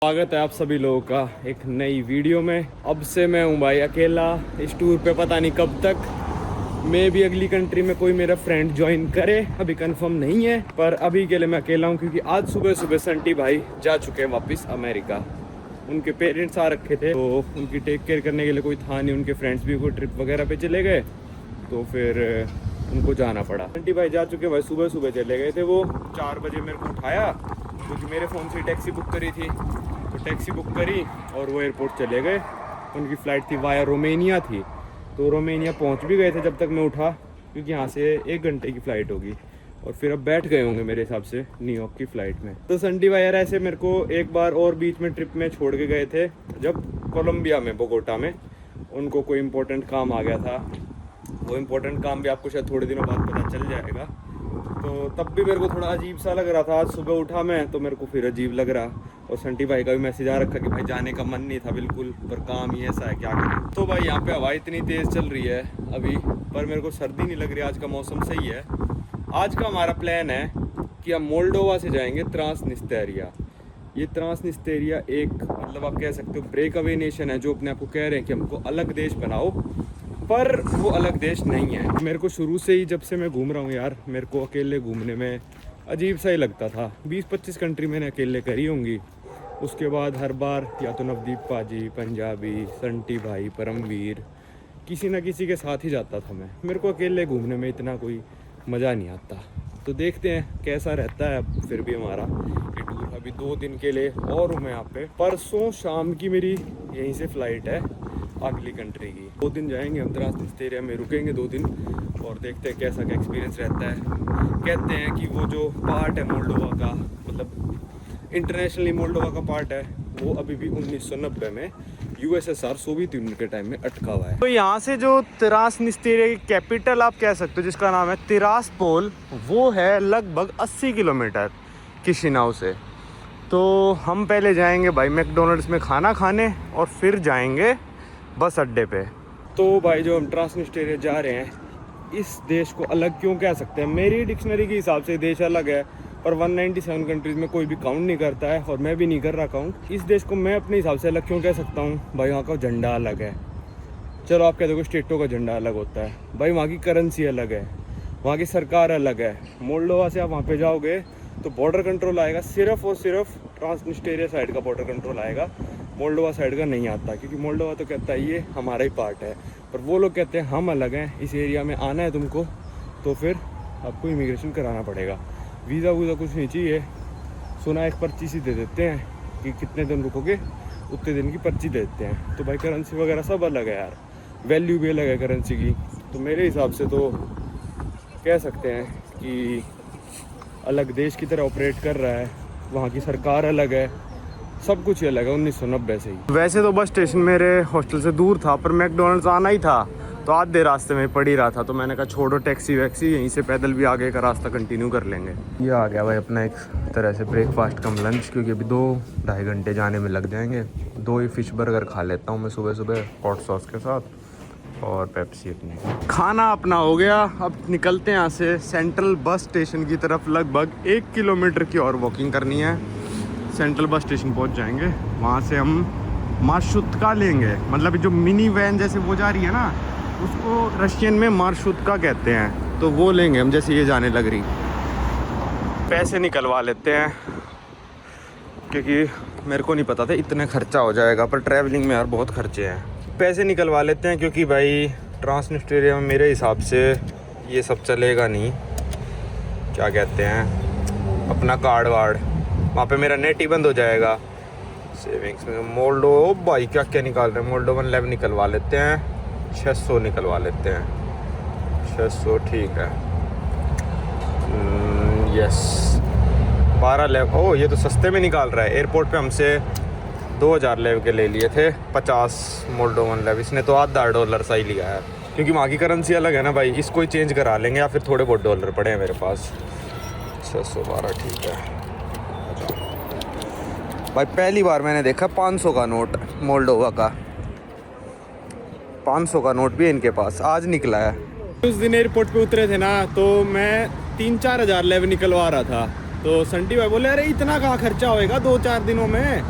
स्वागत है आप सभी लोगों का एक नई वीडियो में। अब से मैं हूँ भाई अकेला इस टूर पे, पता नहीं कब तक। मैं भी अगली कंट्री में कोई मेरा फ्रेंड ज्वाइन करे, अभी कंफर्म नहीं है, पर अभी के लिए मैं अकेला हूँ क्योंकि आज सुबह सुबह संटी भाई जा चुके हैं वापस अमेरिका। उनके पेरेंट्स आ रखे थे तो उनकी टेक केयर करने के लिए कोई था नहीं, उनके फ्रेंड्स भी कोई ट्रिप वगैरह पे चले गए तो फिर उनको जाना पड़ा। संटी भाई जा चुके भाई, सुबह सुबह चले गए थे वो। 4 बजे मेरे को उठाया क्योंकि मेरे फ़ोन से टैक्सी बुक करी थी, तो टैक्सी बुक करी और वो एयरपोर्ट चले गए। उनकी फ़्लाइट थी वाया रोमेनिया थी, तो रोमेनिया पहुंच भी गए थे जब तक मैं उठा, क्योंकि यहाँ से 1 घंटे की फ़्लाइट होगी और फिर अब बैठ गए होंगे मेरे हिसाब से न्यूयॉर्क की फ़्लाइट में। तो संटी भाई यार ऐसे मेरे को एक बार और बीच में ट्रिप में छोड़ के गए थे, जब कोलंबिया में बोगोटा में उनको कोई इम्पोर्टेंट काम आ गया था। वो इम्पोर्टेंट काम भी आपको शायद थोड़े दिनों बाद पता चल जाएगा। तो तब भी मेरे को थोड़ा अजीब सा लग रहा था। आज सुबह उठा मैं तो मेरे को फिर अजीब लग रहा, और संटी भाई का भी मैसेज आ रखा कि भाई जाने का मन नहीं था बिल्कुल, पर काम ही ऐसा है क्या करें। तो भाई यहाँ पे हवा इतनी तेज़ चल रही है अभी, पर मेरे को सर्दी नहीं लग रही। आज का मौसम सही है। आज का हमारा प्लान है कि हम मोल्डोवा से जाएंगे ट्रांसनिस्टेरिया। ये ट्रांसनिस्टेरिया एक मतलब आप कह सकते हो ब्रेक अवे नेशन है, जो अपने आप को कह रहे हैं कि हमको अलग देश बनाओ, पर वो अलग देश नहीं है। मेरे को शुरू से ही जब से मैं घूम रहा हूँ यार, मेरे को अकेले घूमने में अजीब सा ही लगता था। 20-25 कंट्री मैंने अकेले करी होंगी। उसके बाद हर बार या तो नवदीप पाजी, पंजाबी, संटी भाई, परमवीर, किसी ना किसी के साथ ही जाता था मैं। मेरे को अकेले घूमने में इतना कोई मज़ा नहीं आता। तो देखते हैं कैसा रहता है अब फिर भी हमारा ये टूर। अभी 2 दिन के लिए और हूँ मैं यहाँ पे। परसों शाम की मेरी यहीं से फ़्लाइट है अगली कंट्री की। 2 दिन जाएंगे हम ट्रांसनिस्टेरिया में, रुकेंगे 2 दिन और देखते हैं कैसा क्या एक्सपीरियंस रहता है। कहते हैं कि वो जो पार्ट है मोल्डोवा का, मतलब इंटरनेशनली मोल्डोवा का पार्ट है, वो अभी भी 1990 में यूएसएसआर सोवियत यूनियन के टाइम में अटका हुआ है। तो यहाँ से जो ट्रांसनिस्टेरिया की कैपिटल आप कह सकते हो, जिसका नाम है तिरास्पोल, वो है लगभग 80 किलोमीटर किशिनाउ से। तो हम पहले जाएंगे भाई मैकडोनल्ड्स में खाना खाने और फिर जाएंगे बस अड्डे पे। तो भाई जो हम ट्रांसनिस्टेरिया जा रहे हैं, इस देश को अलग क्यों कह सकते हैं? मेरी डिक्शनरी के हिसाब से देश अलग है, पर 197 कंट्रीज़ में कोई भी काउंट नहीं करता है, और मैं भी नहीं कर रहा काउंट। इस देश को मैं अपने हिसाब से अलग क्यों कह सकता हूँ? भाई वहाँ का झंडा अलग है। चलो आप कह दो स्टेटों का झंडा अलग होता है, भाई वहाँ की करेंसी अलग है, वहाँ की सरकार अलग है। मोल्डोवा से आप वहाँ पे जाओगे तो बॉर्डर कंट्रोल आएगा, सिर्फ और सिर्फ ट्रांसनिस्टेरिया साइड का बॉर्डर कंट्रोल आएगा, मोल्डोवा साइड का नहीं आता। क्योंकि मोल्डोवा तो कहता है ये हमारा ही पार्ट है, पर वो लोग कहते हैं हम अलग हैं, इस एरिया में आना है तुमको तो फिर आपको इमिग्रेशन कराना पड़ेगा। वीज़ा वूज़ा कुछ नहीं चाहिए। सुना एक पर्ची सी दे देते हैं कि कितने दिन रुकोगे उतने दिन की पर्ची दे देते हैं। तो भाई करेंसी वगैरह सब अलग है यार, वैल्यू भी अलग है करेंसी की। तो मेरे हिसाब से तो कह सकते हैं कि अलग देश की तरह ऑपरेट कर रहा है। वहाँ की सरकार अलग है, सब कुछ ही अलग है 1990 से ही। वैसे तो बस स्टेशन मेरे हॉस्टल से दूर था, पर मैकडोनल्ड्स आना ही था तो आधे रास्ते में पड़ ही रहा था, तो मैंने कहा छोड़ो टैक्सी वैक्सी, यहीं से पैदल भी आगे का रास्ता कंटिन्यू कर लेंगे। ये आ गया भाई अपना एक तरह से ब्रेकफास्ट कम लंच, क्योंकि अभी 2-2.5 घंटे जाने में लग जाएंगे। 2 ही फिश बर्गर खा लेता हूँ मैं सुबह सुबह हॉट सॉस के साथ, और पेप्सी अपनी। खाना अपना हो गया। अब निकलते हैं यहाँ से सेंट्रल बस स्टेशन की तरफ। लगभग 1 किलोमीटर की और वॉकिंग करनी है, सेंट्रल बस स्टेशन पहुँच जाएंगे। वहाँ से हम मार्शुत्का लेंगे, मतलब जो मिनी वैन जैसे वो जा रही है ना, उसको रशियन में मार्शुत्का कहते हैं, तो वो लेंगे हम जैसे ये जाने लग रही। पैसे निकलवा लेते हैं क्योंकि मेरे को नहीं पता था इतना खर्चा हो जाएगा, पर ट्रैवलिंग में यार बहुत खर्चे हैं। पैसे निकलवा लेते हैं क्योंकि भाई ट्रांसनिस्टेरिया में मेरे हिसाब से ये सब चलेगा नहीं, क्या कहते हैं अपना कार्ड वार्ड, वहाँ पे मेरा नेट ही बंद हो जाएगा। सेविंग्स में मोल्डो भाई क्या क्या निकाल रहे हैं, मोल्डोवन लेव निकलवा लेते हैं, 600 निकलवा लेते हैं, 600 ठीक है। यस 12 लेव। ओह ये तो सस्ते में निकाल रहा है। एयरपोर्ट पे हमसे 2000 लेव के ले लिए थे, 50 मोल्डोवन लेव। इसने तो $8 सा ही लिया है, क्योंकि वहाँ की करेंसी अलग है ना भाई। इसको ही चेंज करा लेंगे, या फिर थोड़े बहुत डॉलर पड़े हैं मेरे पास। 612 ठीक है भाई। पहली बार मैंने देखा 500 का नोट मोल्डोवा का, 500 का नोट भी इनके पास आज निकला है। उस दिन एयरपोर्ट पे उतरे थे ना, तो मैं 3-4 हज़ार लेव निकलवा रहा था, तो संटी भाई बोले अरे इतना कहाँ खर्चा होएगा 2-4 दिनों में,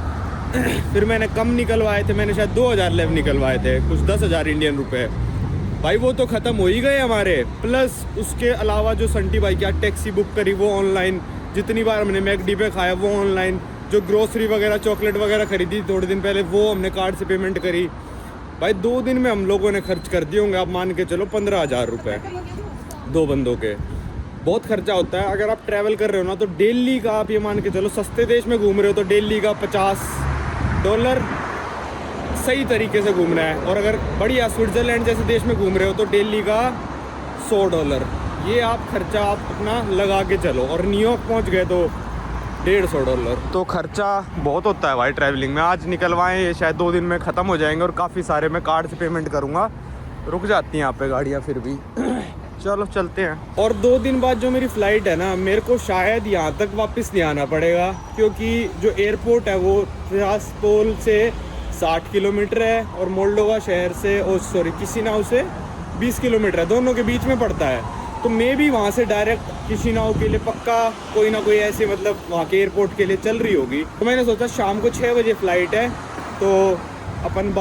फिर मैंने कम निकलवाए थे, मैंने शायद 2000 लेव निकलवाए थे, कुछ 10,000 इंडियन रुपए। भाई वो तो ख़त्म हो ही गए हमारे। प्लस उसके अलावा जो संटी भाई की टैक्सी बुक करी वो ऑनलाइन, जितनी बार हमने मैकडी पे खाया वो ऑनलाइन, जो ग्रोसरी वगैरह चॉकलेट वगैरह खरीदी थोड़े दिन पहले वो हमने कार्ड से पेमेंट करी। भाई 2 दिन में हम लोगों ने खर्च कर दिए होंगे, आप मान के चलो 15,000 रुपये 2 बंदों के। बहुत खर्चा होता है। अगर आप ट्रैवल कर रहे हो ना तो डेली का आप ये मान के चलो, सस्ते देश में घूम रहे हो तो डेली का $50 सही तरीके से घूमना है। और अगर बढ़िया स्विट्ज़रलैंड जैसे देश में घूम रहे हो तो डेली का $100। ये आप खर्चा आप अपना लगा के चलो। और न्यूयॉर्क पहुंच गए तो $150। तो खर्चा बहुत होता है भाई ट्रैवलिंग में। आज निकलवाएं, ये शायद 2 दिन में ख़त्म हो जाएंगे और काफ़ी सारे मैं कार्ड से पेमेंट करूँगा। रुक जाती हैं यहाँ पे गाड़ियाँ फिर भी। चलो चलते हैं। और 2 दिन बाद जो मेरी फ़्लाइट है ना, मेरे को शायद यहाँ तक वापस नहीं आना पड़ेगा, क्योंकि जो एयरपोर्ट है वो तिरास्पोल से 60 किलोमीटर है और मोल्डोवा शहर से किशिनाउ से 20 किलोमीटर है, दोनों के बीच में पड़ता है। तो मैं भी वहाँ से डायरेक्ट किशिनाउ के लिए पक्का कोई ना कोई ऐसे मतलब वहाँ के एयरपोर्ट के लिए चल रही होगी। तो मैंने सोचा शाम को 6 बजे फ़्लाइट है तो अपन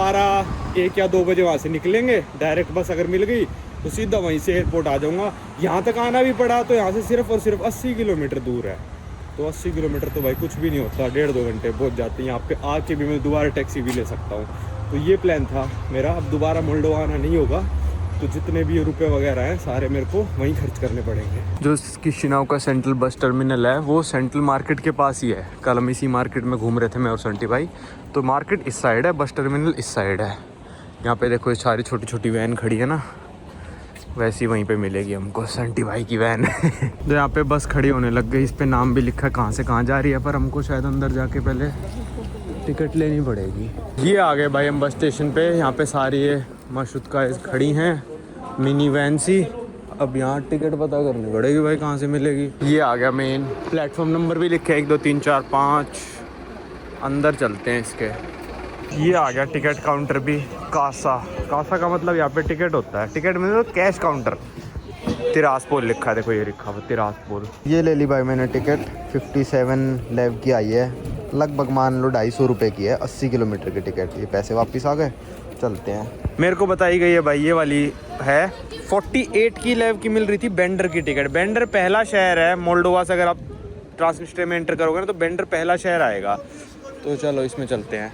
1 या 2 बजे वहाँ से निकलेंगे। डायरेक्ट बस अगर मिल गई तो सीधा वहीं से एयरपोर्ट आ जाऊँगा। यहाँ तक आना भी पड़ा तो यहाँ से सिर्फ और सिर्फ 80 किलोमीटर दूर है। तो 80 किलोमीटर तो भाई कुछ भी नहीं होता, 1.5-2 घंटे पहुँच जाते हैं। यहाँ पे आके भी मैं दोबारा टैक्सी भी ले सकता हूँ। तो ये प्लान था मेरा। अब दोबारा मोल्डोवा आना नहीं होगा, तो जितने भी रुपए वगैरह हैं सारे मेरे को वहीं खर्च करने पड़ेंगे। जो किशिनाउ का सेंट्रल बस टर्मिनल है वो सेंट्रल मार्केट के पास ही है। कल हम इसी मार्केट में घूम रहे थे मैं और संटी भाई। तो मार्केट इस साइड है, बस टर्मिनल इस साइड है। यहाँ पे देखो ये सारी छोटी छोटी वैन खड़ी है ना, वैसी वहीं पे मिलेगी हमको संटी भाई की वैन। जो यहाँ पे बस खड़ी होने लग गई, इस पे नाम भी लिखा है कहाँ से कहाँ जा रही है, पर हमको शायद अंदर जाके पहले टिकट लेनी पड़ेगी। ये आ गए भाई हम बस स्टेशन पे। यहाँ पे सारी ये माशुका खड़ी हैं, मिनी वैन सी। अब यहाँ टिकट पता करनी पड़ेगी भाई कहाँ से मिलेगी। ये आ गया मेन प्लेटफॉर्म, नंबर भी लिखे 1 2 3 4 5। अंदर चलते हैं इसके। ये आ गया टिकट काउंटर भी, कासा। कासा का मतलब यहाँ पे टिकट होता है, टिकट मतलब कैश काउंटर। तिरास्पोल लिखा है, देखो ये लिखा हुआ तिरास्पोल। ये ले ली भाई मैंने टिकट, 57 लेव की आई है, लगभग मान लो 250 रुपये की है, 80 किलोमीटर की टिकट। ये पैसे वापस आ गए, चलते हैं। मेरे को बताई गई है भाई ये वाली है 48 की लेव की मिल रही थी बेंडर की टिकट। बेंडर पहला शहर है मोल्डोवा से, अगर आप ट्रांसनिस्ट्रिया में एंटर करोगे ना तो बेंडर पहला शहर आएगा। तो चलो इसमें चलते हैं।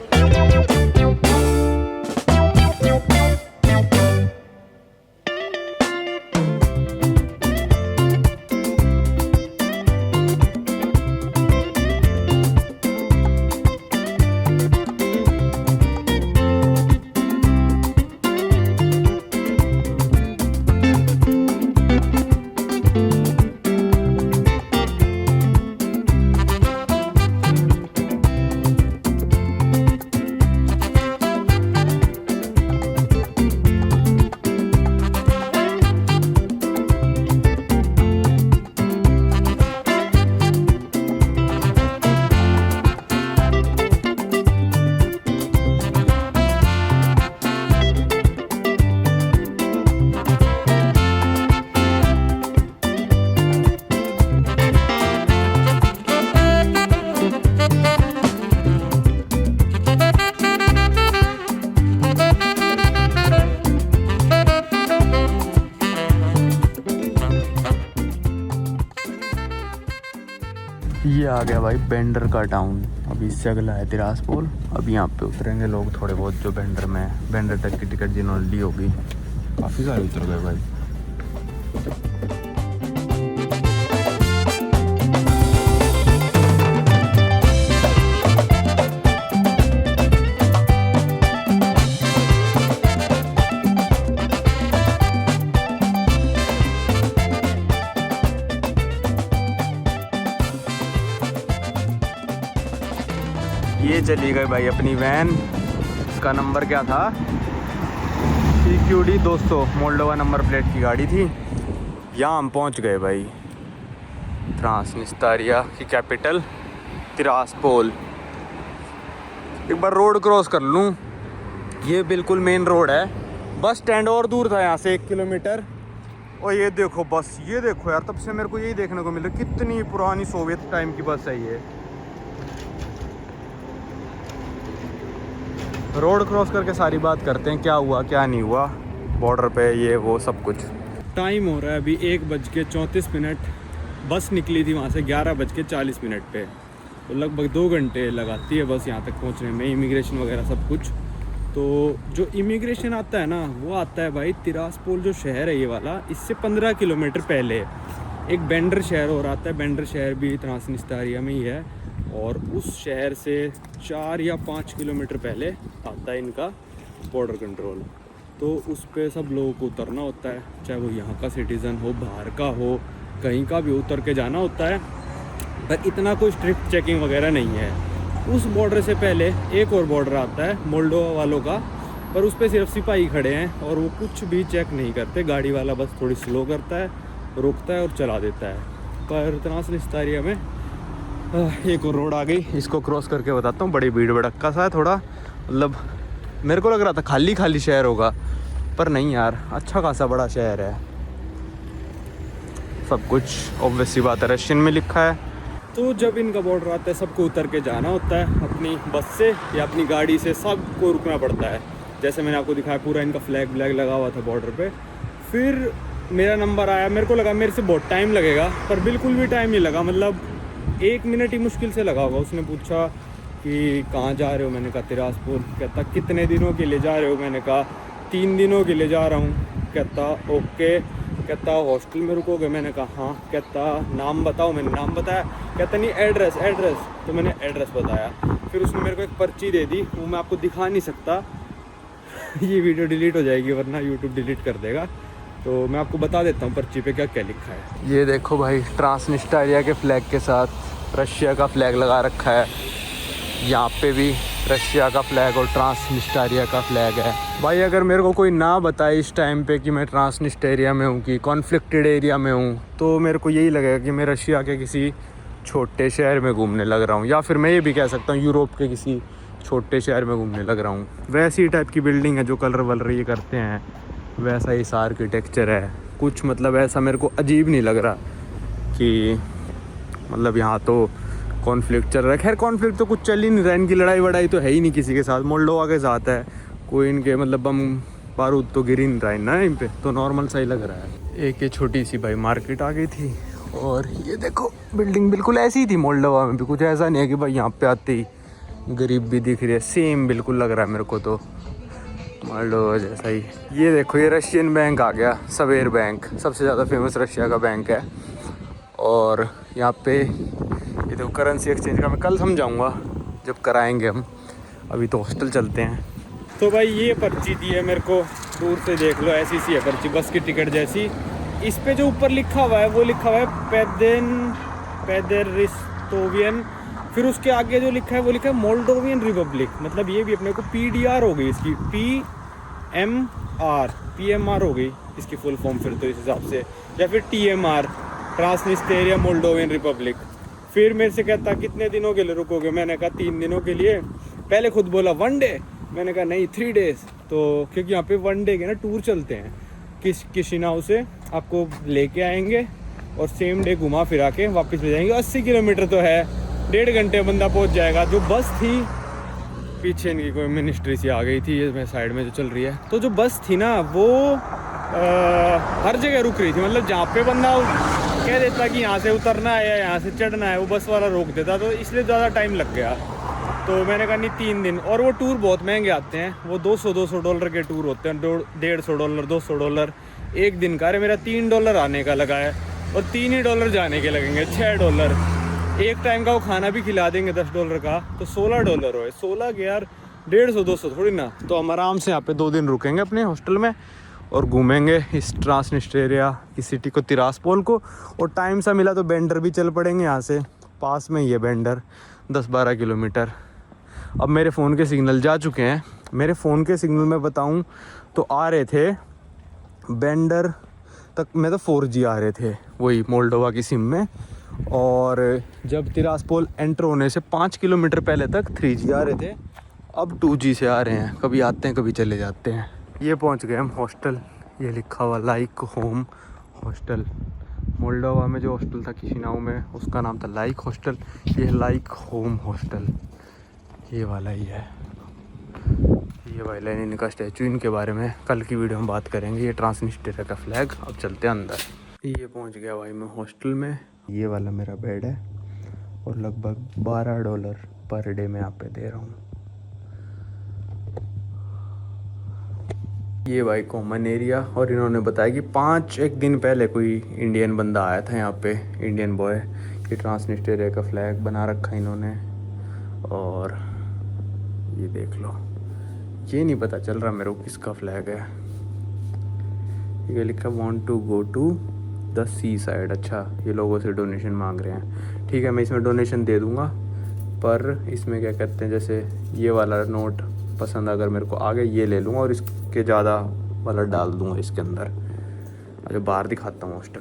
ये आ गया भाई बेंडर का टाउन। अभी इससे अगला है तिरास्पोल। अब यहाँ पे उतरेंगे लोग थोड़े बहुत जो बेंडर में, बेंडर तक की टिकट जिन्होंने ली होगी। काफ़ी सारे उतर गए भाई। ये चली गई भाई अपनी वैन। इसका नंबर क्या था, CQD 200, मोल्डोवा नंबर प्लेट की गाड़ी थी। यहाँ हम पहुँच गए भाई, ट्रांसनिस्तारिया की कैपिटल तिरास्पोल। एक बार रोड क्रॉस कर लूँ, ये बिल्कुल मेन रोड है। बस स्टैंड और दूर था यहाँ से 1 किलोमीटर। और ये देखो बस, ये देखो यार, तब से मेरे को यही देखने को मिला, कितनी पुरानी सोवियत टाइम की बस है ये। रोड क्रॉस करके सारी बात करते हैं, क्या हुआ क्या नहीं हुआ बॉर्डर पे, ये वो सब कुछ। टाइम हो रहा है अभी 1:34। बस निकली थी वहाँ से 11:40 पे, तो लगभग 2 घंटे लगाती है बस यहाँ तक पहुँचने में, इमिग्रेशन वगैरह सब कुछ। तो जो इमिग्रेशन आता है ना वो आता है भाई तिरासपोल जो शहर है ये वाला, इससे 15 किलोमीटर पहले एक बेंडर शहर और आता है। बेंडर शहर भी ट्रांसनिस्टारिया में ही है, और उस शहर से 4 या 5 किलोमीटर पहले आता है इनका बॉर्डर कंट्रोल। तो उस पर सब लोगों को उतरना होता है, चाहे वो यहाँ का सिटीज़न हो, बाहर का हो, कहीं का भी उतर के जाना होता है। पर इतना कोई स्ट्रिक्ट चेकिंग वगैरह नहीं है। उस बॉर्डर से पहले एक और बॉर्डर आता है मोल्डोवा वालों का, पर उस पर सिर्फ सिपाही खड़े हैं और वो कुछ भी चेक नहीं करते। गाड़ी वाला बस थोड़ी स्लो करता है, रोकता है और चला देता है। पर ट्रांसनिस्टारिया में एक और रोड आ गई, इसको क्रॉस करके बताता हूँ। बड़ी भीड़ भड़क्का सा है थोड़ा, मतलब मेरे को लग रहा था खाली खाली शहर होगा, पर नहीं यार, अच्छा खासा बड़ा शहर है। सब कुछ ऑब्वियस सी बात है रशियन में लिखा है। तो जब इनका बॉर्डर आता है सबको उतर के जाना होता है, अपनी बस से या अपनी गाड़ी से, सबको रुकना पड़ता है। जैसे मैंने आपको दिखाया पूरा इनका फ्लैग लगा हुआ था बॉर्डर पे। फिर मेरा नंबर आया, मेरे को लगा मेरे से बहुत टाइम लगेगा, पर बिल्कुल भी टाइम नहीं लगा, मतलब 1 मिनट ही मुश्किल से लगा होगा। उसने पूछा कि कहाँ जा रहे हो, मैंने कहा तिरासपुर। कहता कितने दिनों के लिए जा रहे हो, मैंने कहा 3 दिनों के लिए जा रहा हूँ। कहता ओके। कहता हॉस्टल में रुकोगे, मैंने कहा हाँ। कहता नाम बताओ, मैंने नाम बताया। कहता नहीं एड्रेस, तो मैंने एड्रेस बताया। फिर उसने मेरे को एक पर्ची दे दी, वो मैं आपको दिखा नहीं सकता ये वीडियो डिलीट हो जाएगी वरना यूट्यूब डिलीट कर देगा। तो मैं आपको बता देता हूँ पर्ची पे क्या क्या लिखा है। ये देखो भाई, ट्रांसनिस्टारिया के फ्लैग के साथ रशिया का फ्लैग लगा रखा है। यहाँ पे भी रशिया का फ्लैग और ट्रांसनिस्टारिया का फ्लैग है। भाई अगर मेरे को कोई ना बताए इस टाइम पे कि मैं ट्रांसनिस्टारिया में हूँ कि कॉन्फ्लिक्टेड एरिया में हूँ, तो मेरे को यही लगेगा कि मैं रशिया के किसी छोटे शहर में घूमने लग रहा हूँ, या फिर मैं ये भी कह सकता हूँ यूरोप के किसी छोटे शहर में घूमने लग रहा हूँ। वैसी टाइप की बिल्डिंग है, जो कलर वलर ये करते हैं वैसा ही सा आर्किटेक्चर है कुछ। मतलब ऐसा मेरे को अजीब नहीं लग रहा कि मतलब यहाँ तो कॉन्फ्लिक्ट चल रहा है। खैर कॉन्फ्लिक्ट तो कुछ चल ही नहीं रहा, इनकी लड़ाई वड़ाई तो है ही नहीं किसी के साथ। मोल्डोवा के साथ है, कोई इनके मतलब बम बारूद तो गिर ही नहीं रहा है ना इन पे, तो नॉर्मल सा ही लग रहा है। एक ये छोटी सी भाई मार्केट आ गई थी, और ये देखो बिल्डिंग बिल्कुल ऐसी ही थी मोल्डोवा में भी। कुछ ऐसा नहीं है कि भाई यहाँ पे आते ही गरीब भी दिख रही है, सेम बिल्कुल लग रहा है मेरे को तो मोल्डोवा जैसा ही। ये देखो ये रशियन बैंक आ गया, सवेर बैंक, सबसे ज़्यादा फेमस रशिया का बैंक है। और यहाँ पे ये देखो करेंसी एक्सचेंज का मैं कल समझाऊंगा जब कराएंगे हम, अभी तो हॉस्टल चलते हैं। तो भाई ये पर्ची दी है मेरे को, दूर से देख लो ऐसी सी है पर्ची, बस की टिकट जैसी। इस पे जो ऊपर लिखा हुआ है वो लिखा हुआ है पेदेरिस्तोवियन। फिर उसके आगे जो लिखा है वो लिखा है मोल्डोवियन रिपब्लिक। मतलब ये भी अपने को PDR हो गई इसकी, PMR हो गई इसकी फुल फॉर्म फिर तो इस हिसाब से, या फिर TMR ट्रांसनिस्टेरिया मोल्डोवियन रिपब्लिक। फिर मेरे से कहता कितने दिनों के लिए रुकोगे, मैंने कहा 3 दिनों के लिए। पहले खुद बोला 1 डे, मैंने कहा नहीं 3 डेज। तो क्योंकि यहाँ पे 1 डे के ना टूर चलते हैं, किशिनाउ से आपको लेके आएंगे और सेम डे घुमा फिरा के वापस ले जाएंगे। 80 किलोमीटर तो है, 1.5 घंटे बंदा पहुँच जाएगा। जो बस थी पीछे इनकी कोई मिनिस्ट्री सी आ गई थी, ये साइड में जो चल रही है, तो जो बस थी ना वो हर जगह रुक रही थी। मतलब जहाँ पे बंदा कह देता कि यहाँ से उतरना है या यहाँ से चढ़ना है, वो बस वाला रोक देता, तो इसलिए ज़्यादा टाइम लग गया। तो मैंने कहा नहीं 3 दिन। और वो टूर बहुत महंगे आते हैं, वो $200 के टूर होते हैं, $150 $200 एक दिन का। अरे मेरा $3 आने का लगा है और $3 जाने के लगेंगे, $6। एक टाइम का वो खाना भी खिला देंगे $10 का, तो $16 हो। 16 के यार 150-200 थोड़ी ना। तो हम आराम से यहाँ पे 2 दिन रुकेंगे अपने हॉस्टल में और घूमेंगे इस ट्रांसनिस्टेरिया की सिटी को, तिरासपोल को। और टाइम सा मिला तो बेंडर भी चल पड़ेंगे, यहाँ से पास में ही है बेंडर, 10-12 किलोमीटर। अब मेरे फ़ोन के सिग्नल जा चुके हैं। मेरे फ़ोन के सिग्नल में बताऊं तो आ रहे थे बेंडर तक में तो 4G आ रहे थे, वही मोल्डोवा की सिम में। और जब तिरासपोल एंटर होने से 5 किलोमीटर पहले तक 3G आ रहे थे, अब 2G से आ रहे हैं। कभी आते हैं कभी चले जाते हैं। ये पहुंच गए हम हॉस्टल, ये लिखा हुआ लाइक होम हॉस्टल। मोल्डोवा में जो हॉस्टल था किशिनाउ में, उसका नाम था लाइक हॉस्टल। ये लाइक होम हॉस्टल ये वाला ही है। ये भाई लेनिन का स्टैचू, इनके बारे में कल की वीडियो में बात करेंगे। ये ट्रांसनिस्टेरिया का फ्लैग। अब चलते हैं अंदर। ये पहुंच गया भाई मैं हॉस्टल में। ये वाला मेरा बेड है और लगभग $12 पर डे मैं यहाँ पे दे रहा हूँ। ये भाई कॉमन एरिया। और इन्होंने बताया कि एक दिन पहले कोई इंडियन बंदा आया था यहाँ पे, इंडियन बॉय। ये ट्रांसनिस्टेरिया का फ्लैग बना रखा है इन्होंने। और ये देख लो, ये नहीं पता चल रहा मेरे को किसका फ्लैग है। ये लिखा want to go to the seaside. अच्छा, ये लोगों से डोनेशन मांग रहे हैं। ठीक है, मैं इसमें डोनेशन दे दूँगा, पर इसमें क्या कहते हैं, जैसे ये वाला नोट पसंद अगर मेरे को आ गया ये ले लूँगा और इसके ज़्यादा वाला डाल दूँगा इसके अंदर। अच्छा, बाहर दिखाता हूँ हॉस्टल।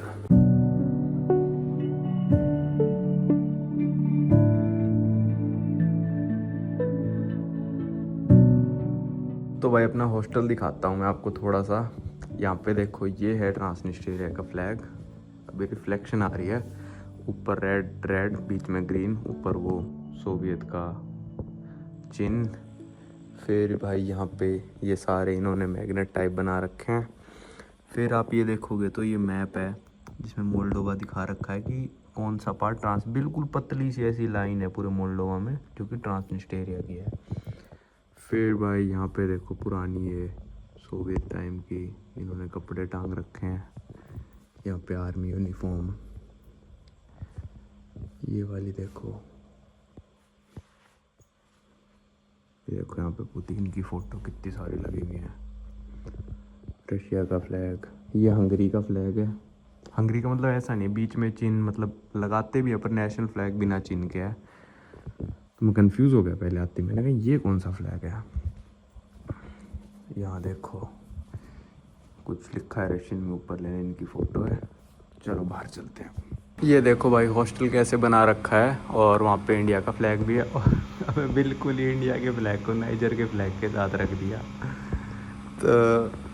तो भाई अपना हॉस्टल दिखाता हूँ मैं आपको थोड़ा सा। यहाँ पे देखो, ये है ट्रांसनिस्टेरिया का फ्लैग। अभी रिफ्लेक्शन आ रही है। ऊपर रेड रेड, बीच में ग्रीन, ऊपर वो सोवियत का चिन्ह। फिर भाई यहाँ पे ये सारे इन्होंने मैग्नेट टाइप बना रखे हैं। फिर आप ये देखोगे तो ये मैप है जिसमें मोल्डोवा दिखा रखा है कि कौन सा पार्ट बिल्कुल पतली सी ऐसी लाइन है पूरे मोल्डोवा में जो कि ट्रांसनिस्टेरिया की है। फिर भाई यहाँ पे देखो पुरानी ये सोवियत टाइम की इन्होंने कपड़े टांग रखे हैं। यहाँ पे आर्मी यूनिफॉर्म। ये वाली देखो, ये देखो यहाँ पे पुतिन की फ़ोटो कितनी सारी लगी हुई है। रशिया का फ्लैग, ये हंगरी का फ्लैग है। हंगरी का मतलब ऐसा नहीं बीच में चिन्ह, मतलब लगाते भी है पर नेशनल फ्लैग बिना चिन्ह के है। तो मैं कंफ्यूज हो गया पहले आते, मैंने कहा ये कौन सा फ्लैग है। यहाँ देखो कुछ लिखा है रशियन में, ऊपर लेनिन की फ़ोटो है। चलो बाहर चलते हैं। ये देखो भाई हॉस्टल कैसे बना रखा है, और वहाँ पे इंडिया का फ्लैग भी है। और हमें बिल्कुल ही इंडिया के फ्लैग को नाइजर के फ्लैग के साथ रख दिया। तो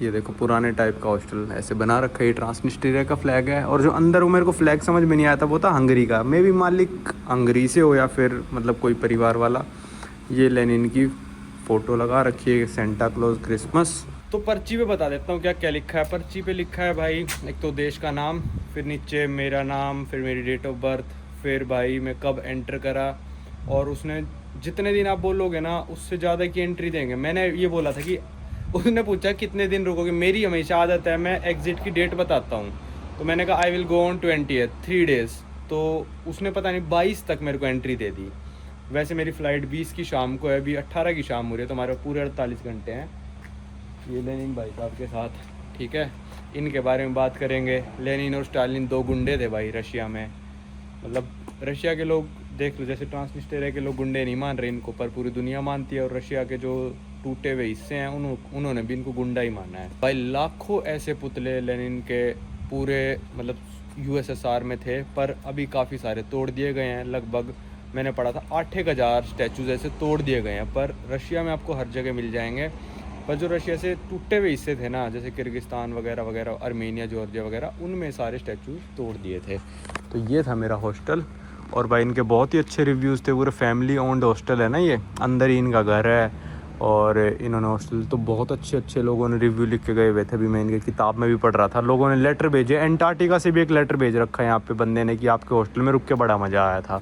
ये देखो पुराने टाइप का हॉस्टल ऐसे बना रखा है। ये ट्रांसनिस्टेरिया का फ्लैग है। और जो अंदर वो मेरे को फ्लैग समझ में नहीं आया था वो था हंगरी का। मे भी मालिक हंगरी से हो या फिर मतलब कोई परिवार वाला। ये लेनिन की फ़ोटो लगा रखी है, सेंटा क्लॉज क्रिसमस। तो पर्ची पे बता देता हूँ क्या क्या लिखा है। पर्ची पे लिखा है भाई एक तो देश का नाम, फिर नीचे मेरा नाम, फिर मेरी डेट ऑफ बर्थ, फिर भाई मैं कब एंटर करा, और उसने जितने दिन आप बोलोगे ना उससे ज़्यादा की एंट्री देंगे। मैंने ये बोला था कि उसने पूछा कितने दिन रुकोगे। मेरी हमेशा आदत है मैं एग्ज़िट की डेट बताता हूँ, तो मैंने कहा I will go on 20th 3 days। तो उसने पता नहीं 22 तक मेरे को एंट्री दे दी। वैसे मेरी फ़्लाइट 20 की शाम को है, अभी 18 की शाम हो रही है, तो हमारे पूरे 48 घंटे हैं। ये लेनिन भाई साहब के साथ, ठीक है, इनके बारे में बात करेंगे। लेनिन और स्टालिन दो गुंडे थे भाई रशिया में। मतलब रशिया के लोग देख लो, जैसे ट्रांसनिस्टेरिया के लोग गुंडे नहीं मान रहे इनको, पर पूरी दुनिया मानती है। और रशिया के जो टूटे हुए हिस्से हैं उन्होंने भी इनको गुंडा ही माना है भाई। लाखों ऐसे पुतले लेनिन के पूरे मतलब USSR में थे, पर अभी काफ़ी सारे तोड़ दिए गए हैं। लगभग मैंने पढ़ा था 8,000 स्टैचूज ऐसे तोड़ दिए गए हैं। पर रशिया में आपको हर जगह मिल जाएंगे। पर जो रशिया से टूटे हुए हिस्से थे ना, जैसे किर्गिस्तान वगैरह वगैरह, आर्मेनिया, जॉर्जिया वगैरह, उनमें सारे स्टैचू तोड़ दिए थे। तो ये था मेरा हॉस्टल। और भाई इनके बहुत ही अच्छे रिव्यूज़ थे। पूरे फैमिली ओन्ड हॉस्टल है ना, ये अंदर ही इनका घर है। और इन्होंने हॉस्टल तो बहुत अच्छे अच्छे लोगों ने रिव्यू लिख के गए हुए थे। अभी मैं इनकी किताब में भी पढ़ रहा था, लोगों ने लेटर भेजे। एंटार्क्टिका से भी एक लेटर भेज रखा है यहाँ पे बंदे ने कि आपके हॉस्टल में रुक के बड़ा मज़ा आया था।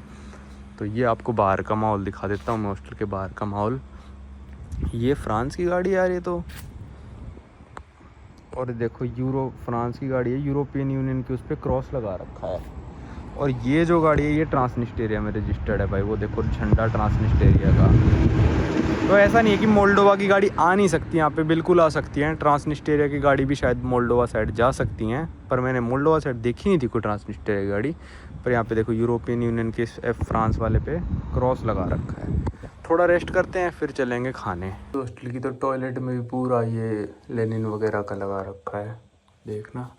तो ये आपको बाहर का माहौल दिखा देता हूँ मैं, हॉस्टल के बाहर का माहौल। ये फ्रांस की गाड़ी आ रही है तो, और देखो फ्रांस की गाड़ी है, यूरोपियन यूनियन की, उस पर क्रॉस लगा रखा है। और ये जो गाड़ी है ये ट्रांसनिस्टेरिया में रजिस्टर्ड है भाई। वो देखो झंडा ट्रांसनिस्टेरिया का। तो ऐसा नहीं है कि मोल्डोवा की गाड़ी आ नहीं सकती यहाँ पे, बिल्कुल आ सकती हैं। ट्रांसनिस्टेरिया की गाड़ी भी शायद मोल्डोवा साइड जा सकती हैं, पर मैंने मोल्डोवा साइड देखी नहीं थी कोई ट्रांसनिस्टेरिया की गाड़ी। पर यहाँ पे देखो यूरोपियन यूनियन के फ्रांस वाले पे क्रॉस लगा रखा है। थोड़ा रेस्ट करते हैं फिर चलेंगे खाने। हॉस्टल की तो टॉयलेट में भी पूरा ये लेनिन वगैरह का लगा रखा है, देखना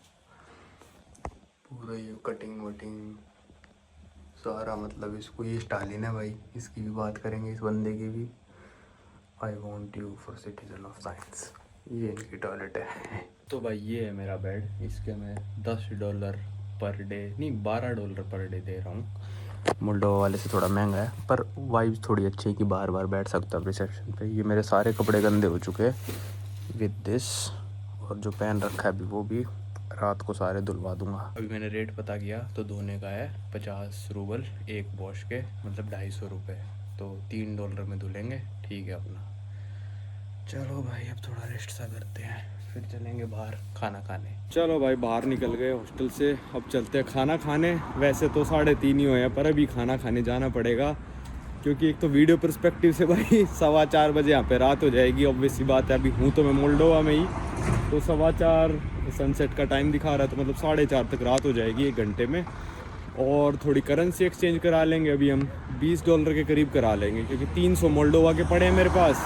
पूरा ये कटिंग वटिंग सारा। मतलब इसको, ये स्टालिन है भाई, इसकी भी बात करेंगे, इस बंदे की भी। I want you for citizen of science. ये इनकी टॉयलेट है। तो भाई ये है मेरा बेड, इसके मैं $10 पर डे नहीं $12 पर डे दे रहा हूँ। मोल्डोवा वाले से थोड़ा महंगा है, पर वाइब्स थोड़ी अच्छी है कि बार बार बैठ सकता है रिसेप्शन पे। ये मेरे सारे कपड़े गंदे हो चुके हैं विद दिस, और जो पहन रखा है अभी वो भी रात को सारे धुलवा दूंगा। अभी मैंने रेट पता किया तो धोने का है 50 रूबल एक वॉश के, मतलब 250 रुपये, तो $3 में धुलेंगे। ठीक है अपना। चलो भाई अब थोड़ा रेस्ट सा करते हैं, फिर चलेंगे बाहर खाना खाने। चलो भाई बाहर निकल गए हॉस्टल से, अब चलते हैं खाना खाने। वैसे तो 3:30 ही हुए हैं, पर अभी खाना खाने जाना पड़ेगा, क्योंकि एक तो वीडियो पर्सपेक्टिव से भाई 4:15 बजे यहाँ पे रात हो जाएगी। ऑब्वियस सी बात है, अभी हूँ तो मैं मोल्डोवा में ही, तो 4:15 सनसेट का टाइम दिखा रहा है, तो मतलब 4:30 तक रात हो जाएगी 1 घंटे में। और थोड़ी करेंसी एक्सचेंज करा लेंगे, अभी हम $20 के करीब करा लेंगे, क्योंकि 300 मोल्डोवा के पड़े हैं मेरे पास,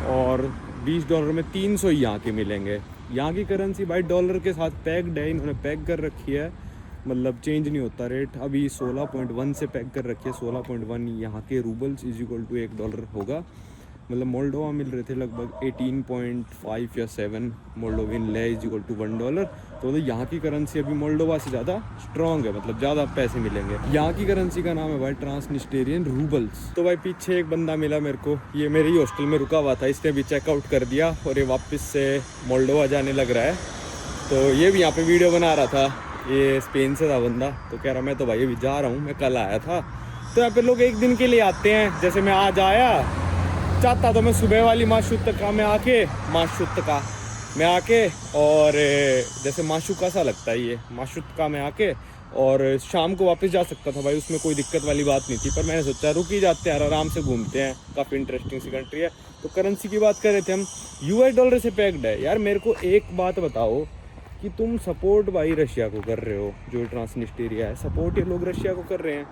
और $20 में 300 ही यहाँ के मिलेंगे। यहाँ की करेंसी भाई डॉलर के साथ पैक्ड है, इन्होंने पैक कर रखी है, मतलब चेंज नहीं होता रेट। अभी 16.1 से पैक कर रखी है, 16.1 यहाँ के रूबल्स इज इक्वल टू $1 होगा। मतलब मोल्डोवा मिल रहे थे लगभग 18.5 या 7 मोल्डोविन ले इज इक्वल टू $1। तो मतलब यहाँ की करेंसी अभी मोल्डोवा से ज़्यादा स्ट्रॉन्ग है, मतलब ज़्यादा पैसे मिलेंगे। यहाँ की करेंसी का नाम है भाई ट्रांसनिस्टेरियन रूबल्स। तो भाई पीछे एक बंदा मिला मेरे को, ये मेरे ही हॉस्टल में रुका हुआ था, इसने भी चेकआउट कर दिया और ये वापस से मोल्डोवा जाने लग रहा है। तो ये भी यहाँ पे वीडियो बना रहा था, ये स्पेन से था बंदा, तो कह रहा मैं तो भाई अभी जा रहा हूँ, मैं कल आया था। तो यहाँ पे लोग 1 दिन के लिए आते हैं, जैसे मैं आज आया, चाहता तो मैं सुबह वाली माशुत्तका में आके और जैसे माशुका सा लगता है ये, माशुत्तका में आके और शाम को वापस जा सकता था भाई, उसमें कोई दिक्कत वाली बात नहीं थी। पर मैंने सोचा रुक ही जाते हैं, आराम से घूमते हैं, काफ़ी इंटरेस्टिंग सी कंट्री है। तो करेंसी की बात कर रहे थे हम, $US से पैक्ड है। यार मेरे को एक बात बताओ कि तुम सपोर्ट भाई रशिया को कर रहे हो, जो ट्रांसनिस्टेरिया है, सपोर्ट ये लोग रशिया को कर रहे हैं।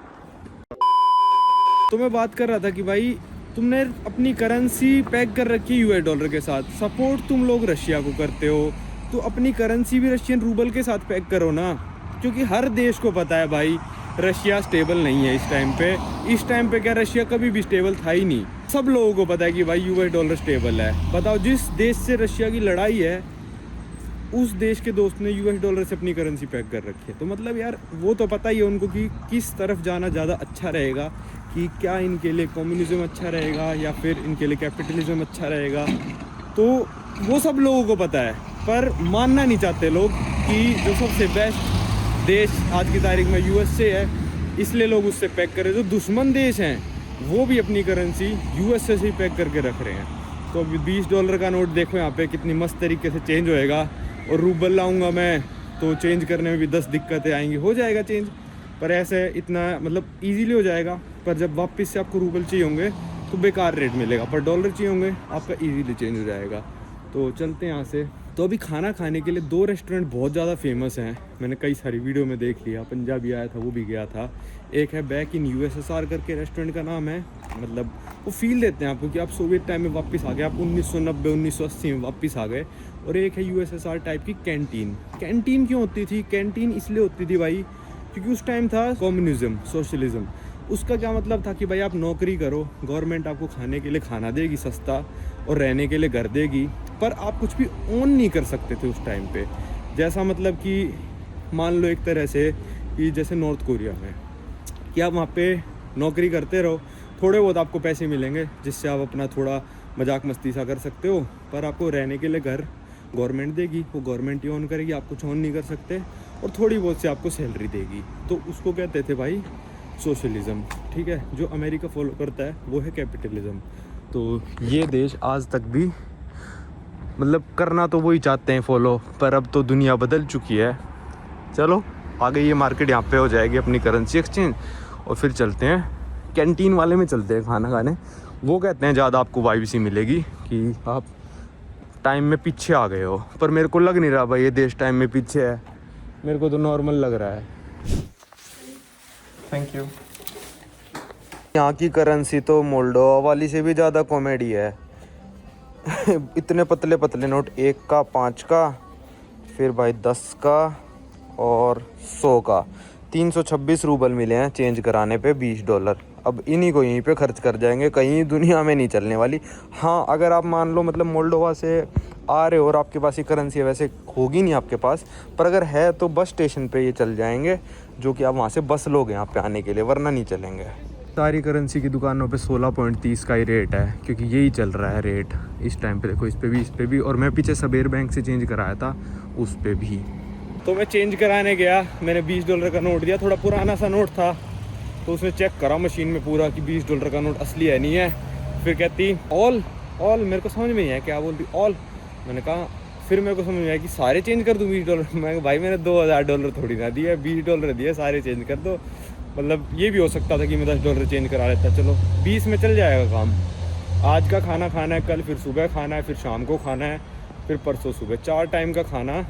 तो मैं बात कर रहा था कि भाई तुमने अपनी करेंसी पैक कर रखी है $US के साथ, सपोर्ट तुम लोग रशिया को करते हो, तो अपनी करेंसी भी रशियन रूबल के साथ पैक करो ना, क्योंकि हर देश को पता है भाई रशिया स्टेबल नहीं है इस टाइम पे। इस टाइम पे क्या रशिया कभी भी स्टेबल था ही नहीं, सब लोगों को पता है कि भाई $US स्टेबल है। बताओ जिस देश से रशिया की लड़ाई है उस देश के दोस्त ने $US से अपनी करेंसी पैक कर रखी है, तो मतलब यार वो तो पता ही है उनको कि किस तरफ जाना ज़्यादा अच्छा रहेगा, कि क्या इनके लिए कम्युनिज्म अच्छा रहेगा या फिर इनके लिए कैपिटलिज्म अच्छा रहेगा। तो वो सब लोगों को पता है, पर मानना नहीं चाहते लोग कि जो सबसे बेस्ट देश आज की तारीख में USA है, इसलिए लोग उससे पैक करें। जो दुश्मन देश हैं वो भी अपनी करेंसी USA से ही पैक करके रख रहे हैं। तो अभी $20 का नोट देखो यहाँ पे कितनी मस्त तरीके से चेंज होएगा, और रूबल लाऊंगा मैं तो चेंज करने में भी 10 दिक्कतें आएंगी, हो जाएगा चेंज, पर ऐसे इतना मतलब इजीली हो जाएगा। पर जब वापस से आपको रूबल चाहिए होंगे तो बेकार रेट मिलेगा, पर डॉलर चाहिए होंगे आपका इजीली चेंज हो जाएगा। तो चलते हैं यहाँ से। तो अभी खाना खाने के लिए 2 रेस्टोरेंट बहुत ज़्यादा फेमस हैं, मैंने कई सारी वीडियो में देख लिया, पंजाबी आया था वो भी गया था। एक है बैक इन USSR करके रेस्टोरेंट का नाम है, मतलब वो फील देते हैं आपको कि आप सोवियत टाइम में वापस आ गए, आप 1990 1980 में वापस आ गए। और एक है USSR टाइप की कैंटीन। कैंटीन क्यों होती थी? कैंटीन इसलिए होती थी भाई क्योंकि उस टाइम था कम्युनिज्म, सोशलिज्म। उसका क्या मतलब था कि भाई आप नौकरी करो, गवर्नमेंट आपको खाने के लिए खाना देगी सस्ता और रहने के लिए घर देगी, पर आप कुछ भी ओन नहीं कर सकते थे उस टाइम पे। जैसा मतलब कि मान लो एक तरह से कि जैसे नॉर्थ कोरिया में कि आप वहाँ पे नौकरी करते रहो, थोड़े बहुत आपको पैसे मिलेंगे जिससे आप अपना थोड़ा मजाक मस्ती सा कर सकते हो, पर आपको रहने के लिए घर गवर्नमेंट देगी, वो गवर्नमेंट ही ऑन करेगी, आप कुछ ऑन नहीं कर सकते, और थोड़ी बहुत से आपको सैलरी देगी। तो उसको कहते थे भाई सोशलिज्म। ठीक है, जो अमेरिका फॉलो करता है वो है कैपिटलिज्म। तो ये देश आज तक भी मतलब करना तो वही चाहते हैं फॉलो, पर अब तो दुनिया बदल चुकी है। चलो आगे ये मार्केट यहाँ पे हो जाएगी अपनी करेंसी एक्सचेंज, और फिर चलते हैं कैंटीन वाले में चलते हैं खाना खाने। वो कहते हैं ज़्यादा आपको वाइब सी मिलेगी कि आप टाइम में पीछे आ गए हो, पर मेरे को लग नहीं रहा भाई ये देश टाइम में पीछे है, मेरे को तो नॉर्मल लग रहा है। Thank you. यहाँ की करेंसी तो मोल्डोवा वाली से भी ज़्यादा कॉमेडी है। इतने पतले पतले नोट, 1 का, 5 का, फिर भाई 10 का और 100 का। 326 रूबल मिले हैं चेंज कराने पे $20। अब इन्हीं को यहीं पे खर्च कर जाएंगे, कहीं दुनिया में नहीं चलने वाली। हाँ अगर आप मान लो मतलब मोल्डोवा से आ रहे हो और आपके पास ये करेंसी है, वैसे होगी नहीं आपके पास, पर अगर है तो बस स्टेशन पे ये चल जाएंगे, जो कि आप वहाँ से बस लोगे यहाँ पे आने के लिए, वरना नहीं चलेंगे। सारी करेंसी की दुकानों पे 16.30 का ही रेट है, क्योंकि यही चल रहा है रेट इस टाइम पे। देखो इस पे भी और मैं पीछे सबेर बैंक से चेंज कराया था उस पे भी। तो मैं चेंज कराने गया, मैंने $20 का नोट दिया, थोड़ा पुराना सा नोट था, तो उसने चेक करा मशीन में पूरा कि $20 का नोट असली है नहीं है। फिर कहती ऑल मेरे को समझ में नहीं आया क्या बोल रही, ऑल। मैंने कहा, फिर मेरे को समझ में आया कि सारे चेंज कर दूँ $20। मैं भाई मैंने $2000 थोड़ी ना दिया, $20 दिए, सारे चेंज कर दो। मतलब ये भी हो सकता था कि मैं $10 चेंज करा लेता, चलो 20 में चल जाएगा काम। आज का खाना खाना है, कल फिर सुबह खाना है, फिर शाम को खाना है, फिर परसों सुबह, 4 टाइम का खाना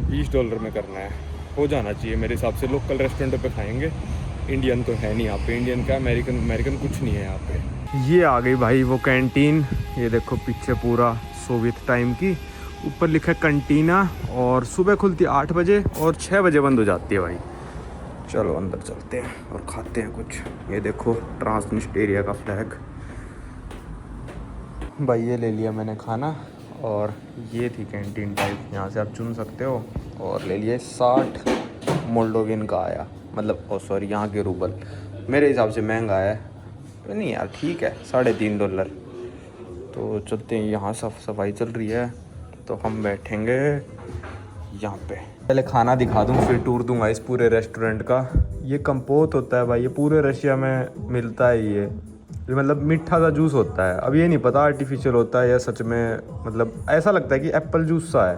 $20 में करना है। हो जाना चाहिए मेरे हिसाब से। लोकल रेस्टोरेंटों पे खाएंगे, इंडियन तो है नहीं यहाँ पे, इंडियन का अमेरिकन कुछ नहीं है यहाँ पे। ये आ गई भाई वो कैंटीन, ये देखो पीछे पूरा सोवियत टाइम की, ऊपर लिखा है कंटीना, और सुबह खुलती है 8 बजे और 6 बजे बंद हो जाती है भाई। चलो अंदर चलते हैं और खाते हैं कुछ। ये देखो ट्रांसनिस्टेरिया का फ्लैग भाई। ये ले लिया मैंने खाना, और ये थी कैंटीन टाइप, यहाँ से आप चुन सकते हो। और ले लिए 60 मोल्डोवियन का आया, मतलब सॉरी यहाँ के रूबल, मेरे हिसाब से महंगा है, तो नहीं यार ठीक है, $3.5। तो चलते हैं, यहाँ सफाई चल रही है, तो हम बैठेंगे यहाँ पे। पहले खाना दिखा दूँ फिर टूर दूंगा इस पूरे रेस्टोरेंट का। ये कंपोत होता है भाई, ये पूरे रशिया में मिलता है ये मतलब मीठा सा जूस होता है। अब ये नहीं पता आर्टिफिशियल होता है या सच में, मतलब ऐसा लगता है कि एप्पल जूस सा है,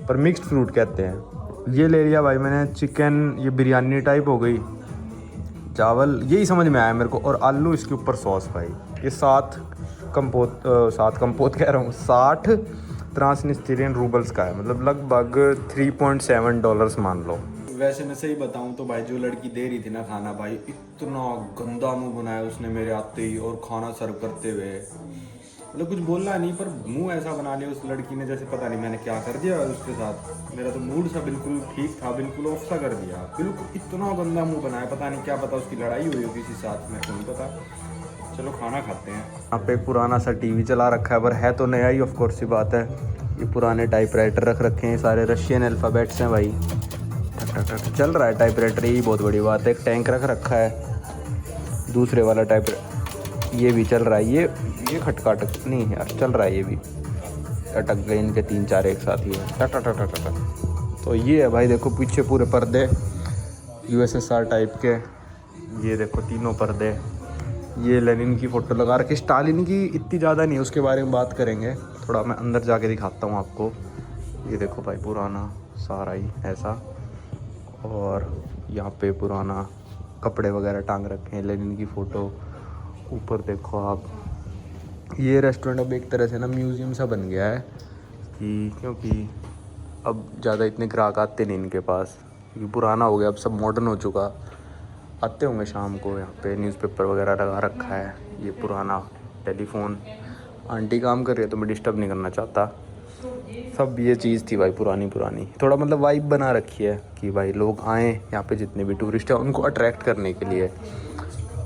पर मिक्स्ड फ्रूट कहते हैं। ये ले लिया भाई मैंने चिकन, ये बिरयानी टाइप हो गई, चावल यही समझ में आया मेरे को, और आलू इसके ऊपर सॉस भाई। ये 7 कंपोत कह रहा हूँ, 60 ट्रांसनिस्टेरियन रूबल्स का है, मतलब लगभग $3.7 मान लो। वैसे मैं सही बताऊं तो भाई, जो लड़की दे रही थी ना खाना भाई, इतना गंदा मुंह बनाया उसने मेरे आते ही, और खाना सर्व करते हुए, मतलब कुछ बोलना नहीं, पर मुंह ऐसा बना लिया उस लड़की ने जैसे पता नहीं मैंने क्या कर दिया उसके साथ। मेरा तो मूड सा बिल्कुल ठीक था, बिल्कुल ऑफ सा कर दिया, बिल्कुल इतना गंदा मुंह बनाया, पता नहीं क्या, पता उसकी लड़ाई हुई हो किसी साथ में, नहीं पता। चलो खाना खाते हैं। यहाँ पे पुराना सा टीवी चला रखा है, पर है तो नया ही, ऑफ कोर्स सी बात है। ये पुराने टाइपराइटर रख रखे हैं, सारे रशियन अल्फ़ाबेट्स हैं भाई, चल रहा है टाइपराइटर, यही बहुत बड़ी बात है। एक टैंक रख रखा है, दूसरे वाला टाइप ये भी चल रहा है। ये खटकाटक नहीं यार, चल रहा है ये भी, अटक गए इनके 3-4 एक साथ ही है, टक। तो ये है भाई, देखो पीछे पूरे पर्दे USSR टाइप के, ये देखो तीनों पर्दे। ये लेनिन की फ़ोटो लगा रखी, स्टालिन की इतनी ज़्यादा नहीं, उसके बारे में बात करेंगे, थोड़ा मैं अंदर जाके दिखाता हूँ आपको। ये देखो भाई पुराना सारा ही ऐसा, और यहाँ पे पुराना कपड़े वगैरह टांग रखे हैं, लेनिन की फ़ोटो। ऊपर देखो आप, ये रेस्टोरेंट अब एक तरह से ना म्यूज़ियम सा बन गया है, क्योंकि अब ज़्यादा इतने ग्राहक आते नहीं इनके पास, क्योंकि पुराना हो गया, अब सब मॉडर्न हो चुका। आते होंगे शाम को, यहाँ पे न्यूज़पेपर वगैरह लगा रखा है। ये पुराना टेलीफोन, आंटी काम कर रही है तो मैं डिस्टर्ब नहीं करना चाहता। सब ये चीज़ थी भाई पुरानी, थोड़ा मतलब वाइब बना रखी है कि भाई लोग आएँ यहाँ पे, जितने भी टूरिस्ट हैं उनको अट्रैक्ट करने के लिए।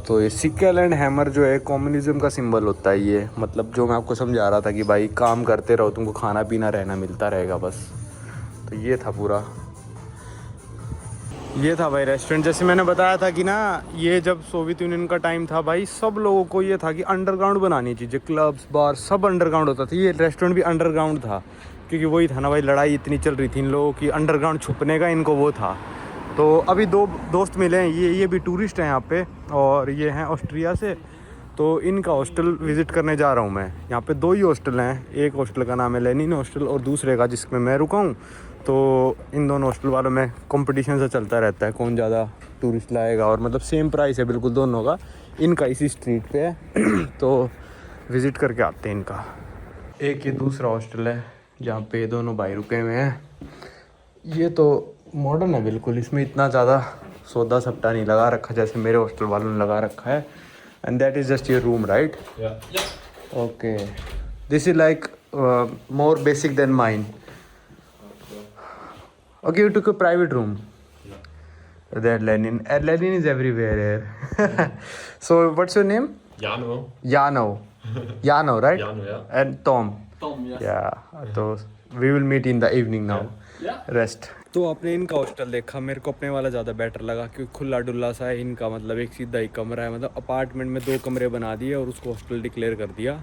तो ये सिकल एंड हैमर जो है कम्युनिज्म का सिंबल होता है ये, मतलब जो मैं आपको समझा रहा था कि भाई काम करते रहो, तुमको खाना पीना रहना मिलता रहेगा बस। तो ये था पूरा, ये था भाई रेस्टोरेंट। जैसे मैंने बताया था कि ना, ये जब सोवियत यूनियन का टाइम था भाई, सब लोगों को ये था कि अंडरग्राउंड बनानी चीज़ें, क्लब्स बार सब अंडरग्राउंड होता था। ये रेस्टोरेंट भी अंडरग्राउंड था, क्योंकि वही था ना भाई, लड़ाई इतनी चल रही थी इन लोगों की, अंडरग्राउंड छुपने का इनको वो था। तो अभी 2 दोस्त मिले हैं, ये भी टूरिस्ट हैं यहाँ पे, और ये हैं ऑस्ट्रिया से। तो इनका हॉस्टल विज़िट करने जा रहा हूँ मैं। यहाँ पे 2 ही हॉस्टल हैं, एक हॉस्टल का नाम है लेनिन हॉस्टल, और दूसरे का जिसमें मैं रुका हूँ। तो इन दोनों हॉस्टल वालों में कंपटीशन सा चलता रहता है, कौन ज़्यादा टूरिस्ट लाएगा, और मतलब सेम प्राइस है बिल्कुल दोनों का। इनका इसी स्ट्रीट पे है तो विज़िट करके आते हैं इनका। एक ये दूसरा हॉस्टल है जहाँ पे दोनों भाई रुके हुए हैं। ये तो मॉडर्न है बिल्कुल, इसमें इतना ज़्यादा सौदा सप्टा नहीं लगा रखा जैसे मेरे हॉस्टल वालों ने लगा रखा है। And that is just your room right? Okay, this is like more basic then mine. Okay, you took a private room. That Lenin is everywhere here. So, what's your name? Yano, right? Jano, yeah. And Tom. Yes. Yeah, तो we will meet in the evening now. Yeah. Rest. तो आपने इनका hostel देखा, मेरे को अपने वाला ज़्यादा बेटर लगा क्योंकि खुला डुल्ला सा है इनका, मतलब एक सीधा ही कमरा है, मतलब अपार्टमेंट में 2 कमरे बना दिए और उसको हॉस्टल डिक्लेयर कर दिया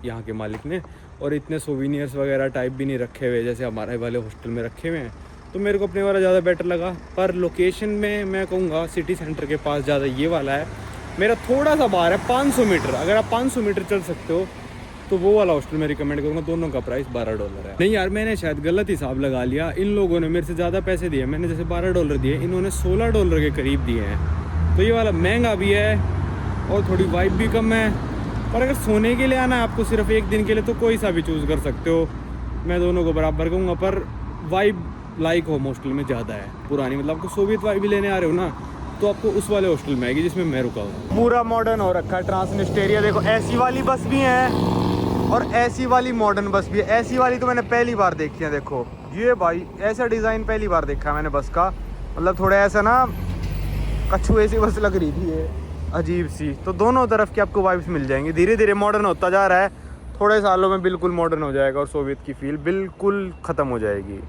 यहाँ के मालिक ने। और इतने सोवीनियर्स वगैरह टाइप भी नहीं रखे हुए जैसे हमारे वाले हॉस्टल में रखे हुए हैं, तो मेरे को अपने वाला ज़्यादा बेटर लगा। पर लोकेशन में मैं कहूँगा सिटी सेंटर के पास ज़्यादा ये वाला है, मेरा थोड़ा सा बाहर है 500 मीटर। अगर आप 500 मीटर चल सकते हो तो वो वाला हॉस्टल मैं रिकमेंड करूँगा। दोनों का प्राइस $12 है। नहीं यार, मैंने शायद गलत हिसाब लगा लिया, इन लोगों ने मेरे से ज़्यादा पैसे दिए। मैंने जैसे $12 दिए, इन्होंने $16 के करीब दिए हैं। तो ये वाला महंगा भी है और थोड़ी वाइब भी कम है। पर अगर सोने के लिए आना है आपको सिर्फ एक दिन के लिए तो कोई सा भी चूज़ कर सकते हो, मैं दोनों को बराबर कहूँगा। पर वाइब लाइक होम हॉस्टल में ज़्यादा है पुरानी, मतलब आपको सोवियत वाइब भी लेने आ रहे हो ना तो आपको उस वाले हॉस्टल में आएगी जिसमें मैं रुका हूँ। पूरा मॉडर्न हो रखा है ट्रांसनिस्ट एरिया। देखो ऐसी वाली बस भी है और ऐसी वाली मॉडर्न बस भी है। ऐसी वाली तो मैंने पहली बार देखी है। देखो ये भाई ऐसा डिज़ाइन पहली बार देखा है मैंने बस का, मतलब थोड़ा ऐसा ना कछुए सी बस लग रही थी ये, अजीब सी। तो दोनों तरफ की आपको वाइब्स मिल जाएंगी। धीरे धीरे मॉडर्न होता जा रहा है, थोड़े सालों में बिल्कुल मॉडर्न हो जाएगा और सोवियत की फील बिल्कुल ख़त्म हो जाएगी।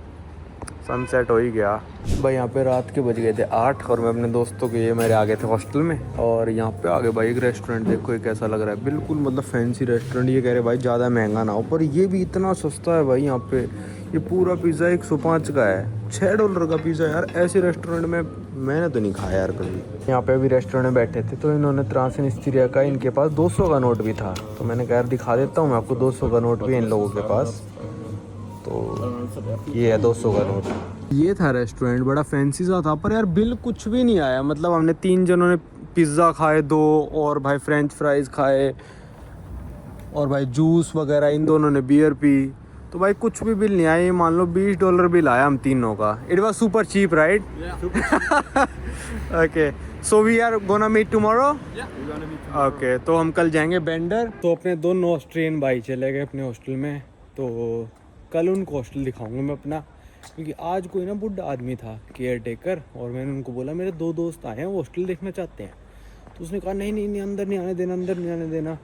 सनसेट हो ही गया भाई। यहाँ पे रात के बज गए थे 8 और मैं अपने दोस्तों के ये मेरे आ गए थे हॉस्टल में। और यहाँ पे आगे भाई एक रेस्टोरेंट देखो, ये कैसा लग रहा है, बिल्कुल मतलब फैंसी रेस्टोरेंट। ये कह रहे भाई ज़्यादा महंगा ना हो, पर ये भी इतना सस्ता है भाई। यहाँ पे ये पूरा पिज़्ज़ा 105 का है, $6 का पिज़्ज़ा। यार ऐसे रेस्टोरेंट में मैंने तो नहीं खाया यार कभी। यहाँ पे अभी रेस्टोरेंट में बैठे थे तो इन्होंने ट्रांसनिस्ट्रिया का, इनके पास 200 का नोट भी था। तो मैंने कहा यार दिखा देता हूँ मैं आपको, 200 का नोट भी है इन लोगों के पास। तो ये है 200 का नोट। ये था रेस्टोरेंट, बड़ा फैंसी सा था, पर यार बिल कुछ भी नहीं आया। मतलब हमने 3 जनों ने पिज़्ज़ा खाए 2 और भाई फ्रेंच फ्राइज़ खाए और भाई जूस वगैरह, इन दोनों ने बियर पी। तो भाई कुछ भी बिल नहीं आया। ये मान लो $20 बिल आया हम तीनों का। It was super cheap right? Okay, so we are gonna meet tomorrow. Okay, तो हम कल जाएंगे बेंडर। तो अपने दोनों ऑस्ट्रियन भाई चले गए अपने हॉस्टल में, तो कल उनको हॉस्टल दिखाऊंगा मैं अपना। क्योंकि आज कोई ना बुढ़ा आदमी था केयर टेकर, और मैंने उनको बोला मेरे 2 दोस्त आए हैं वो हॉस्टल देखना चाहते हैं। तो उसने कहा नहीं नहीं नहीं, अंदर नहीं आने देना, अंदर नहीं आने देना।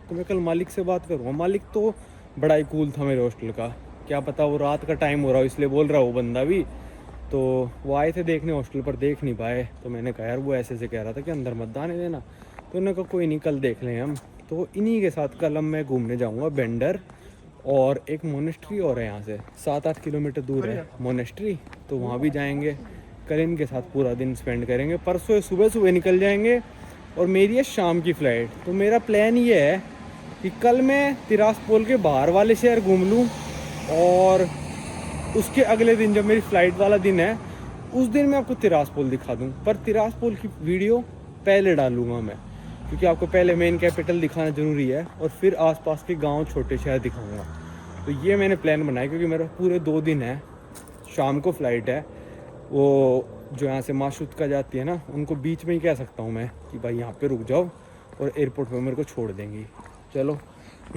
तो मैं कल मालिक से बात करूँगा। मालिक तो बड़ा ही कूल था मेरे हॉस्टल का, क्या पता वो रात का टाइम हो रहा हो इसलिए बोल रहा हो वो बंदा भी। तो वो आए थे देखने हॉस्टल, पर देख नहीं पाए। तो मैंने कहा यार वो ऐसे कह रहा था कि अंदर मत आने देना। तो उन्होंने कहा कोई नहीं, कल देख लें हम। तो इन्हीं के साथ कल हम मैं घूमने जाऊँगा बेंडर। और एक मोनेस्ट्री और है यहाँ से 7-8 किलोमीटर दूर है मोनेस्ट्री, तो वहाँ भी जाएंगे। कल इनके साथ पूरा दिन स्पेंड करेंगे। परसों सुबह सुबह निकल जाएंगे और मेरी है शाम की फ़्लाइट। तो मेरा प्लान ये है कि कल मैं तिरासपोल के बाहर वाले शहर घूम लूँ और उसके अगले दिन जब मेरी फ़्लाइट वाला दिन है उस दिन मैं आपको तिरासपोल दिखा दूँ। पर तिरासपोल की वीडियो पहले डालूँगा मैं, क्योंकि आपको पहले मेन कैपिटल दिखाना ज़रूरी है और फिर आसपास के गांव छोटे शहर दिखाऊंगा। तो ये मैंने प्लान बनाया क्योंकि मेरा पूरे 2 दिन है। शाम को फ़्लाइट है, वो जो यहाँ से माशुत का जाती है ना, उनको बीच में ही कह सकता हूँ मैं कि भाई यहाँ पे रुक जाओ और एयरपोर्ट पे मेरे को छोड़ देंगी। चलो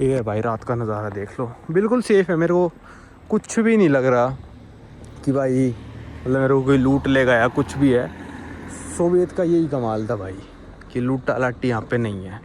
ये है भाई रात का नज़ारा देख लो, बिल्कुल सेफ़ है। मेरे को कुछ भी नहीं लग रहा कि भाई मतलब मेरे को कोई लूट लेगा या कुछ भी है। सोवियत का यही कमाल था भाई कि लूटा लाटी यहाँ पे नहीं है।